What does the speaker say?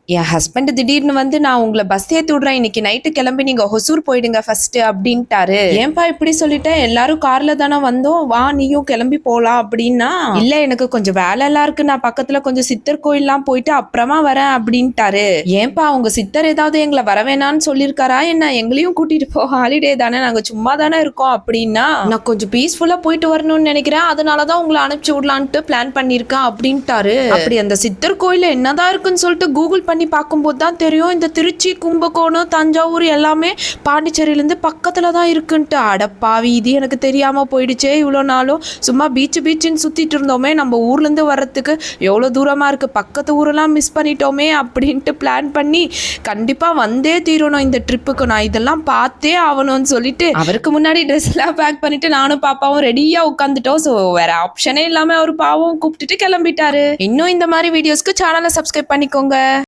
என் husband திடீர்னு வந்து நான் உங்களை பஸ் ஏத்தி விடுறேன், இன்னைக்கு நைட்டு கிளம்பி நீங்க ஹொசூர் போயிடுங்க ஃபர்ஸ்ட் அப்படின்ட்டாரு. ஏன்பா இப்படி சொல்லிட்டேன், எல்லாரும் கார்ல தானே வந்தோம், வா நீயும் கிளம்பி போலாம் அப்படின்னா, இல்ல எனக்கு கொஞ்சம் வேலை எல்லாம் இருக்கு, நான் பக்கத்துல கொஞ்சம் சித்தர் கோயில்லாம் போயிட்டு அப்புறமா வரேன் அப்படின்ட்டாரு. ஏன்பா உங்க சித்தர் ஏதாவது எங்களை வர வேணான்னு சொல்லியிருக்காரா என்ன, எங்களையும் கூட்டிட்டு போ, ஹாலிடே தானே, நாங்க சும்மா தானே இருக்கோம் அப்படின்னா, நான் கொஞ்சம் பீஸ்ஃபுல்லா போயிட்டு வரணும்னு நினைக்கிறேன், அதனாலதான் உங்களை அனுப்பிச்சு விடலான்ட்டு பிளான் பண்ணிருக்கேன் அப்படின்ட்டாரு. அப்படி அந்த சித்தர் கோயில என்னதான் இருக்குன்னு சொல்லிட்டு கூகுள் பண்ணி பார்க்கும்போது தான் தெரியும், இந்த திருச்சி, கும்பகோணம், தஞ்சாவூர் எல்லாமே பாண்டிச்சேரியிலேருந்து பக்கத்துல தான் இருக்குன்ட்டு. அடப்பாவி, இது எனக்கு தெரியாம போயிடுச்சே, இவ்வளோ நாளும் சும்மா பீச்சுன்னு சுத்திட்டு இருந்தோமே, நம்ம ஊர்ல இருந்து வர்றதுக்கு எவ்வளோ தூரமா இருக்கு, பக்கத்து ஊரெல்லாம் மிஸ் பண்ணிட்டோமே அப்படின்ட்டு பிளான் பண்ணி கண்டிப்பா வந்தே தீரணும் இந்த ட்ரிப்புக்கு, நான் இதெல்லாம் பார்த்தே ஆகணும்னு சொல்லிட்டு அவருக்கு முன்னாடி ட்ரெஸ் எல்லாம் பேக் பண்ணிட்டு நானும் பாப்பாவும் ரெடியா உட்காந்துட்டோம். ஸோ வேற ஆப்ஷனே இல்லாம அவர் பாவம் கூப்பிட்டுட்டு கிளம்பிட்டாரு. இன்னும் இந்த மாதிரி வீடியோஸ்க்கு சேனலை சப்ஸ்கிரைப் பண்ணிக்கோங்க.